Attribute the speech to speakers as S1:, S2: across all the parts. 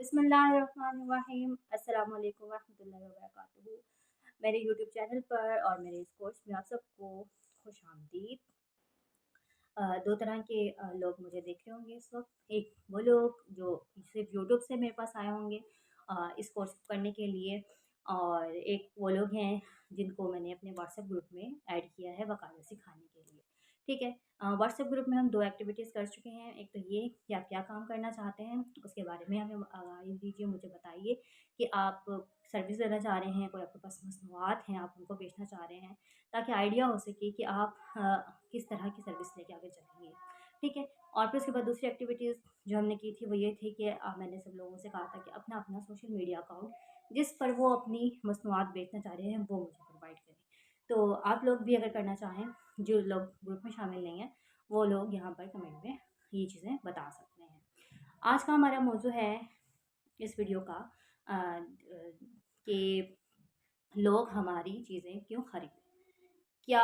S1: बिस्मिल्लाहिर्रहमानिर्रहीम अस्सलाम वालेकुम रहमतुल्लाहि व बरकातुहू। मेरे यूट्यूब चैनल पर और मेरे इस कोर्स में आप सबको खुश आमदीद। दो तरह के लोग मुझे देख रहे होंगे इस वक्त। एक वो लोग जो सिर्फ यूट्यूब से मेरे पास आए होंगे इस कोर्स को करने के लिए, और एक वो लोग हैं जिनको मैंने अपने व्हाट्सएप ग्रुप में ऐड किया है वकालत सिखाने के लिए। ठीक है। व्हाट्सएप ग्रुप में हम दो एक्टिविटीज़ कर चुके हैं। एक तो ये कि आप क्या काम करना चाहते हैं, उसके बारे में हमें आगाही दीजिए, मुझे बताइए कि आप सर्विस देना चाह रहे हैं, कोई आपके पास मसनूआत हैं आप उनको बेचना चाह रहे हैं, ताकि आइडिया हो सके कि आप किस तरह की सर्विस लेके आगे चलेंगे। ठीक है। और फिर उसके बाद दूसरी एक्टिविटीज़ जो हमने की थी वो ये थी कि मैंने सब लोगों से कहा था कि अपना अपना सोशल मीडिया अकाउंट जिस पर वो अपनी मसनूआत बेचना चाह रहे हैं वो मुझे प्रोवाइड करें। तो आप लोग भी अगर करना चाहें, जो लोग ग्रुप में शामिल नहीं हैं, वो लोग यहाँ पर कमेंट में ये चीज़ें बता सकते हैं। आज का हमारा मौजू है इस वीडियो का कि लोग हमारी चीज़ें क्यों खरीदें। क्या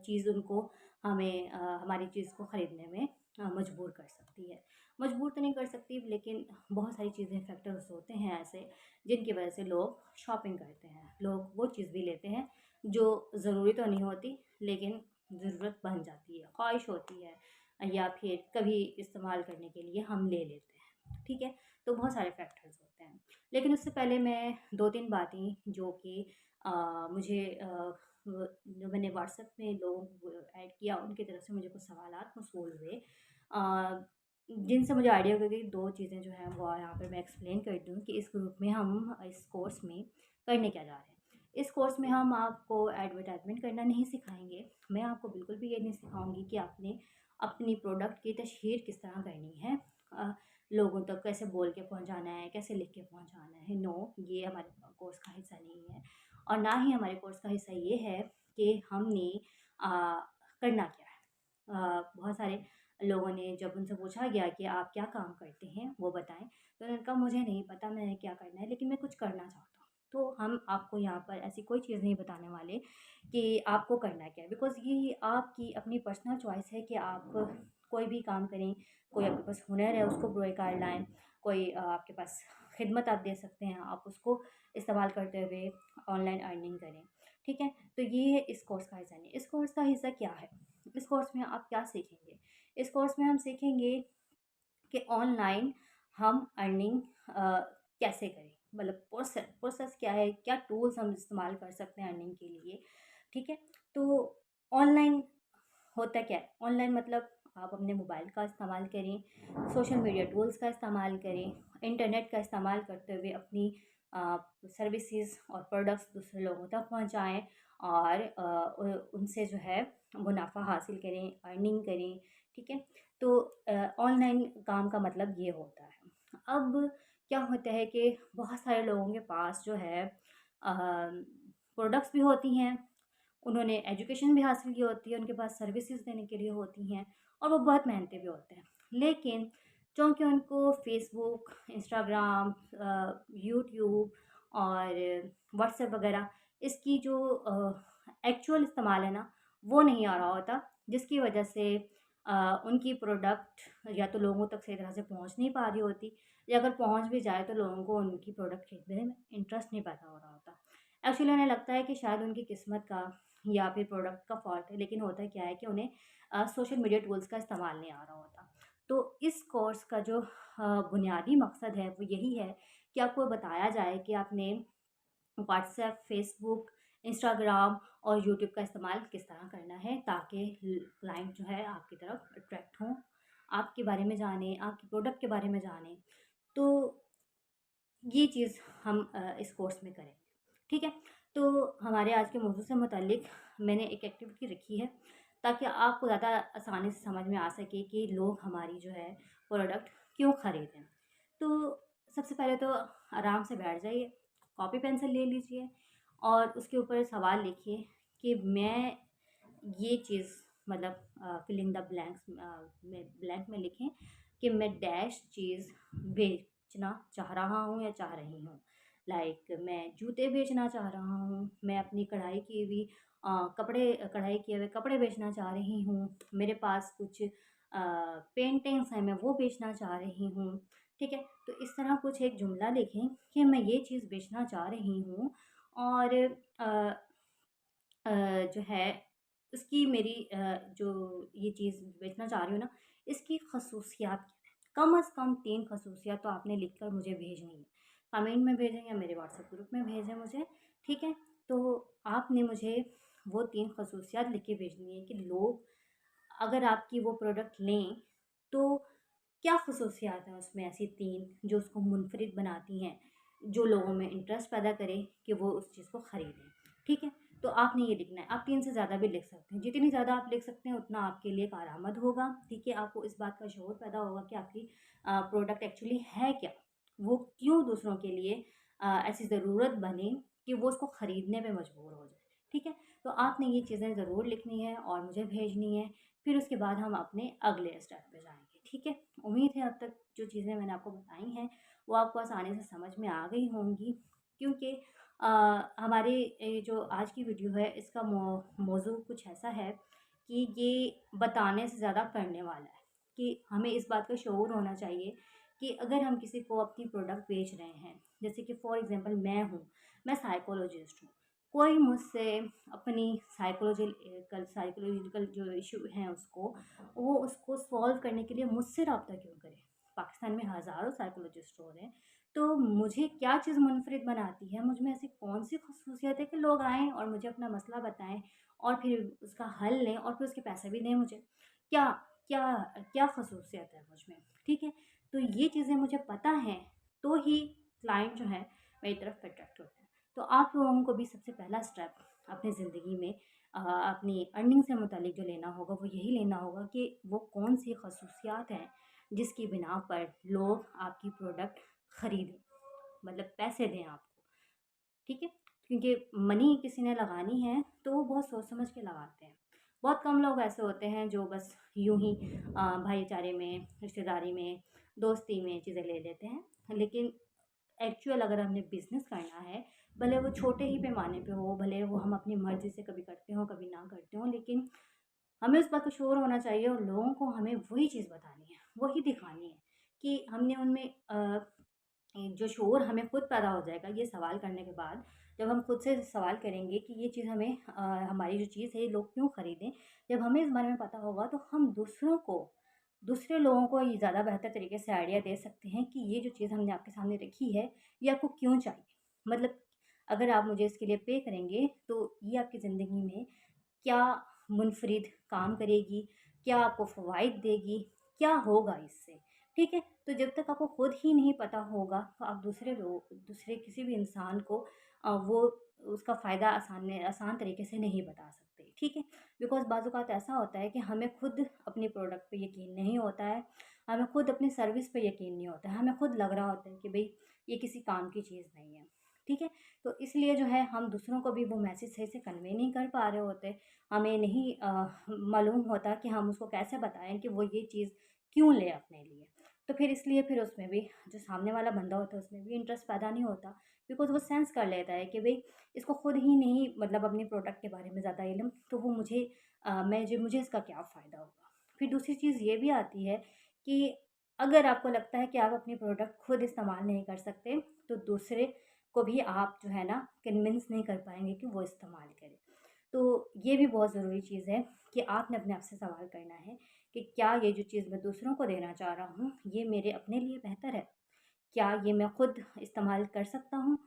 S1: चीज़ उनको हमारी चीज़ को ख़रीदने में मजबूर कर सकती है। मजबूर तो नहीं कर सकती, लेकिन बहुत सारी चीज़ें फैक्टर्स होते हैं ऐसे जिनकी वजह से लोग शॉपिंग करते हैं। लोग वो चीज़ भी लेते हैं जो ज़रूरी तो नहीं होती, लेकिन ज़रूरत बन जाती है, ख्वाहिश होती है, या फिर कभी इस्तेमाल करने के लिए हम ले लेते हैं। ठीक है। तो बहुत सारे फैक्टर्स होते हैं, लेकिन उससे पहले मैं दो तीन बातें जो कि मुझे जो मैंने व्हाट्सएप में लोगों को ऐड किया उनकी तरफ से मुझे कुछ सवालात मौसूल हुए, जिनसे मुझे आइडिया हो गया कि दो चीज़ें जो हैं वो यहाँ पर मैं एक्सप्लेन कर दूँ कि इस ग्रुप में हम इस कोर्स में करने क्या जा रहे हैं। इस कोर्स में हम आपको एडवर्टाइजमेंट करना नहीं सिखाएंगे। मैं आपको बिल्कुल भी ये नहीं सिखाऊंगी कि आपने अपनी प्रोडक्ट की तशहीर किस तरह करनी है, लोगों तक कैसे बोल के पहुंचाना है, कैसे लिख के पहुंचाना है। नो, ये हमारे कोर्स का हिस्सा नहीं है। और ना ही हमारे कोर्स का हिस्सा ये है कि हमने करना क्या है। बहुत सारे लोगों ने जब उनसे पूछा गया कि आप क्या काम करते हैं वो बताएं, तो उन्होंने कहा मुझे नहीं पता मैंने क्या करना है, लेकिन मैं कुछ करना चाहता हूँ। तो हम आपको यहाँ पर ऐसी कोई चीज़ नहीं बताने वाले कि आपको करना क्या है, बिकॉज़ ये आपकी अपनी पर्सनल चॉइस है कि आप कोई भी काम करें। कोई आपके पास हुनर है उसको कर लाएँ, कोई आपके पास खिदमत आप दे सकते हैं, आप उसको इस्तेमाल करते हुए ऑनलाइन अर्निंग करें। ठीक है। तो ये है इस कोर्स का हिस्सा नहीं। इस कोर्स का हिस्सा क्या है? इस कोर्स में आप क्या सीखेंगे? इस कोर्स में हम सीखेंगे कि ऑनलाइन हम अर्निंग कैसे करें, मतलब प्रोसेस क्या है, क्या टूल्स हम इस्तेमाल कर सकते हैं अर्निंग के लिए। ठीक है। तो ऑनलाइन होता क्या है? ऑनलाइन मतलब आप अपने मोबाइल का इस्तेमाल करें, सोशल मीडिया टूल्स का इस्तेमाल करें, इंटरनेट का इस्तेमाल करते हुए अपनी सर्विसेज और प्रोडक्ट्स दूसरे लोगों तक पहुंचाएं, और उनसे जो है मुनाफा हासिल करें, अर्निंग करें। ठीक है। तो ऑनलाइन काम का मतलब ये होता है। अब क्या होता है कि बहुत सारे लोगों के पास जो है प्रोडक्ट्स भी होती हैं, उन्होंने एजुकेशन भी हासिल की होती है, उनके पास सर्विसेज देने के लिए होती हैं, और वो बहुत मेहनती भी होते हैं। लेकिन चूँकि उनको फ़ेसबुक, इंस्टाग्राम, यूट्यूब और व्हाट्सएप वगैरह इसकी जो एक्चुअल इस्तेमाल है ना, वो नहीं आ रहा होता, जिसकी वजह से उनकी प्रोडक्ट या तो लोगों तक सही तरह से पहुंच नहीं पा रही होती, या अगर पहुंच भी जाए तो लोगों को उनकी प्रोडक्ट खरीदने में इंटरेस्ट नहीं पैदा हो रहा होता। एक्चुअली उन्हें लगता है कि शायद उनकी किस्मत का या फिर प्रोडक्ट का फ़ॉल्ट है, लेकिन होता क्या है कि उन्हें सोशल मीडिया टूल्स का इस्तेमाल नहीं आ रहा होता। तो इस कोर्स का जो बुनियादी मकसद है वो यही है कि आपको बताया जाए कि आपने व्हाट्सएप, फ़ेसबुक, इंस्टाग्राम और यूट्यूब का इस्तेमाल किस तरह करना है, ताकि क्लाइंट जो है आपकी तरफ अट्रैक्ट हों, आपके बारे में जानें, आपके प्रोडक्ट के बारे में जानें। तो ये चीज़ हम इस कोर्स में करेंगे। ठीक है। तो हमारे आज के मौजू से मुतल्लिक मैंने एक एक्टिविटी रखी है, ताकि आपको ज़्यादा आसानी से समझ में आ सके कि लोग हमारी जो है प्रोडक्ट क्यों ख़रीदें। तो सबसे पहले तो आराम से बैठ जाइए, कॉपी पेंसिल ले लीजिए और उसके ऊपर सवाल लिखिए कि मैं ये चीज़, मतलब फिल इन द ब्लैंक्स में ब्लैंक में लिखें कि मैं डैश चीज़ बेचना चाह रहा हूँ या चाह रही हूँ। लाइक मैं जूते बेचना चाह रहा हूँ, मैं अपनी कढ़ाई की हुई कढ़ाई किए हुए कपड़े बेचना चाह रही हूँ, मेरे पास कुछ पेंटिंग्स हैं मैं वो बेचना चाह रही हूँ, ठीक है? तो इस तरह कुछ एक जुमला लिखें कि मैं ये चीज़ बेचना चाह रही हूँ और अ जो है उसकी मेरी जो ये चीज़ बेचना चाह रही हूँ ना, इसकी खसूसियात कम से कम 3 खसूसियात तो आपने लिख कर मुझे भेजनी है। कमेंट में भेजें या मेरे व्हाट्सएप ग्रुप में भेजें मुझे, ठीक है? तो आपने मुझे वो 3 खसूसियात लिख के भेजनी है कि लोग अगर आपकी वो प्रोडक्ट लें, तो क्या खसूसियात हैं उसमें ऐसी 3 जो उसको मुनफ़रिद बनाती हैं, जो लोगों में इंटरेस्ट पैदा करे कि वो उस चीज़ को ख़रीदें, ठीक है? तो आपने ये लिखना है। आप 3 से ज़्यादा भी लिख सकते हैं, जितनी ज़्यादा आप लिख सकते हैं उतना आपके लिए कारआमद होगा, ठीक है? आपको इस बात का शऊर पैदा होगा कि आपकी प्रोडक्ट एक्चुअली है क्या? वो क्यों दूसरों के लिए ऐसी ज़रूरत बने कि वो उसको ख़रीदने पे मजबूर हो जाए, ठीक है? तो आपने ये चीज़ें ज़रूर लिखनी है और मुझे भेजनी है, फिर उसके बाद हम अपने अगले स्टेप पे जाएँगे, ठीक है? उम्मीद है अब तक जो चीज़ें मैंने आपको बताई हैं, वो आपको आसानी से समझ में आ गई होंगी, क्योंकि अ, हमारे जो आज की वीडियो है इसका मौज़ू कुछ ऐसा है कि ये बताने से ज़्यादा करने वाला है, कि हमें इस बात का शऊर होना चाहिए कि अगर हम किसी को अपनी प्रोडक्ट बेच रहे हैं, जैसे कि फॉर एग्ज़ाम्पल मैं साइकोलॉजिस्ट हूँ, कोई मुझसे अपनी साइकोलॉजिकल जो इशू हैं उसको सॉल्व करने के लिए मुझसे रब्ता क्यों करे? पाकिस्तान में हज़ारों साइकोलॉजिस्ट हो रहे हैं, तो मुझे क्या चीज़ मुनफ़रिद बनाती है, मुझ में ऐसी कौन-सी ख़ुसूसियत है कि लोग आएँ और मुझे अपना मसला बताएँ और फिर उसका हल लें और फिर उसके पैसे भी दें मुझे। क्या क्या क्या ख़ुसूसियत है मुझ में, ठीक है? तो ये चीज़ें मुझे पता हैं, तो ही क्लाइंट जो है मेरी तरफ अट्रैक्ट होते हैं। तो आप लोगों को भी सबसे पहला स्टेप अपनी ज़िंदगी में अपनी अर्निंग से मुतालिक जो लेना होगा वो यही लेना होगा कि वो कौन-सी ख़ुसूसियात हैं जिसकी बिना पर लोग आपकी प्रोडक्ट ख़रीदें, मतलब पैसे दें आपको, ठीक है? क्योंकि मनी किसी ने लगानी है तो वो बहुत सोच समझ के लगाते हैं। बहुत कम लोग ऐसे होते हैं जो बस यूँ ही भाईचारे में, रिश्तेदारी में, दोस्ती में चीज़ें ले लेते हैं। लेकिन एक्चुअल अगर हमने बिज़नेस करना है, भले वो छोटे ही पैमाने पे हो, भले वो हम अपनी मर्ज़ी से कभी करते हों, कभी ना करते हों, लेकिन हमें उस बात का शौर होना चाहिए और लोगों को हमें वही चीज़ बतानी है, वही दिखानी है कि हमने उनमें जो शौर हमें खुद पैदा हो जाएगा ये सवाल करने के बाद, जब हम खुद से सवाल करेंगे कि ये चीज़ हमें हमारी जो चीज़ है ये लोग क्यों खरीदें, जब हमें इस बारे में पता होगा तो हम दूसरे लोगों को ये ज़्यादा बेहतर तरीके से आइडिया दे सकते हैं कि ये जो चीज़ हमने आपके सामने रखी है ये आपको क्यों चाहिए। मतलब अगर आप मुझे इसके लिए पे करेंगे तो ये आपकी ज़िंदगी में क्या मुनफ़रिद काम करेगी, क्या आपको फ़वाइद देगी, क्या होगा इससे, ठीक है? तो जब तक आपको खुद ही नहीं पता होगा तो आप दूसरे किसी भी इंसान को वो उसका फ़ायदा आसान तरीके से नहीं बता सकते, ठीक है? बिकॉज़ बाज़ औक़ात ऐसा होता है कि हमें खुद अपनी प्रोडक्ट पे यकीन नहीं होता है, हमें खुद अपनी सर्विस पे यकीन नहीं होता है, हमें खुद लग रहा होता है कि भई ये किसी काम की चीज़ नहीं है, ठीक है? तो इसलिए जो है हम दूसरों को भी वो मैसेज सही से कन्वे नहीं कर पा रहे होते। हमें नहीं मालूम होता कि हम उसको कैसे बताएँ कि वो ये चीज़ क्यों ले अपने लिए। तो फिर इसलिए फिर उसमें भी जो सामने वाला बंदा होता है उसमें भी इंटरेस्ट पैदा नहीं होता, बिकॉज़ वो सेंस कर लेता है कि भई इसको खुद ही नहीं मतलब अपने प्रोडक्ट के बारे में ज़्यादा इल्म, तो वो मुझे इसका क्या फ़ायदा होगा। फिर दूसरी चीज़ ये भी आती है कि अगर आपको लगता है कि आप अपनी प्रोडक्ट खुद इस्तेमाल नहीं कर सकते, तो दूसरे को भी आप जो है ना कन्विंस नहीं कर पाएँगे कि वो इस्तेमाल करे। तो ये भी बहुत ज़रूरी चीज़ है कि आपने अपने आप से सवाल करना है कि क्या ये जो चीज़ मैं दूसरों को देना चाह रहा हूँ, ये मेरे अपने लिए बेहतर है? क्या ये मैं खुद इस्तेमाल कर सकता हूँ?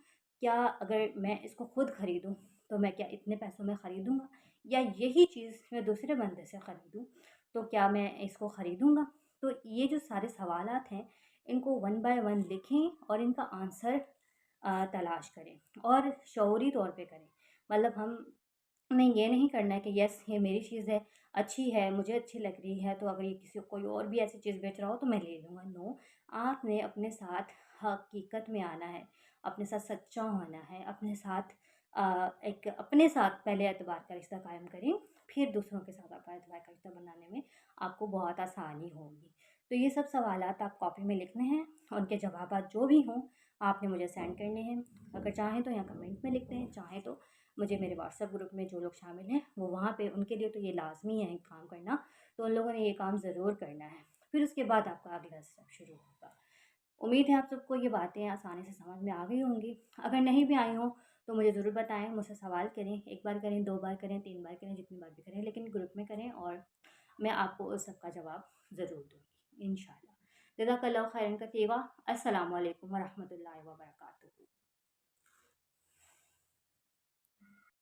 S1: क्या अगर मैं इसको खुद खरीदूँ, तो मैं क्या इतने पैसों में खरीदूँगा? या यही चीज़ मैं दूसरे बंदे से खरीदूँ, तो क्या मैं इसको खरीदूँगा? तो ये जो सारे सवालात हैं, इनको वन बाय वन लिखें और इनका आंसर तलाश करें और शऊरी तौर पे करें। मतलब हमें ये नहीं करना है कि यस ये मेरी चीज़ है, अच्छी है, मुझे अच्छी लग रही है, तो अगर ये किसी कोई और भी ऐसी चीज़ बेच रहा हो तो मैं ले लूँगा। नो, आपने अपने साथ हकीकत में आना है, अपने साथ सच्चा होना है, अपने साथ एक अपने साथ पहले एतबार का रिश्ता कायम करें, फिर दूसरों के साथ आपका एतबार का रिश्ता बनाने में आपको बहुत आसानी होगी। तो ये सब सवालात आप कॉपी में लिखने हैं, उनके जवाबात जो भी हों आपने मुझे सेंड करने हैं। अगर चाहें तो यहाँ कमेंट में लिख दें, चाहें तो मुझे मेरे व्हाट्सएप ग्रुप में जो लोग शामिल हैं वो वहाँ पे उनके लिए तो ये लाज़मी है काम करना, तो उन लोगों ने ये काम ज़रूर करना है। फिर उसके बाद आपका अगला स्टेप शुरू होगा। उम्मीद है आप सबको ये बातें आसानी से समझ में आ गई होंगी। अगर नहीं भी आई हों तो मुझे ज़रूर बताएँ, मुझसे सवाल करें, 1 बार करें, 2 बार करें, 3 बार करें, जितनी बार भी करें, लेकिन ग्रुप में करें और मैं आपको उस सबका जवाब ज़रूर दूँगी इंशाअल्लाह। जज़ाकल्लाहु खैरन कसीरा। अस्सलामु अलैकुम व रहमतुल्लाहि व बरकातुहू।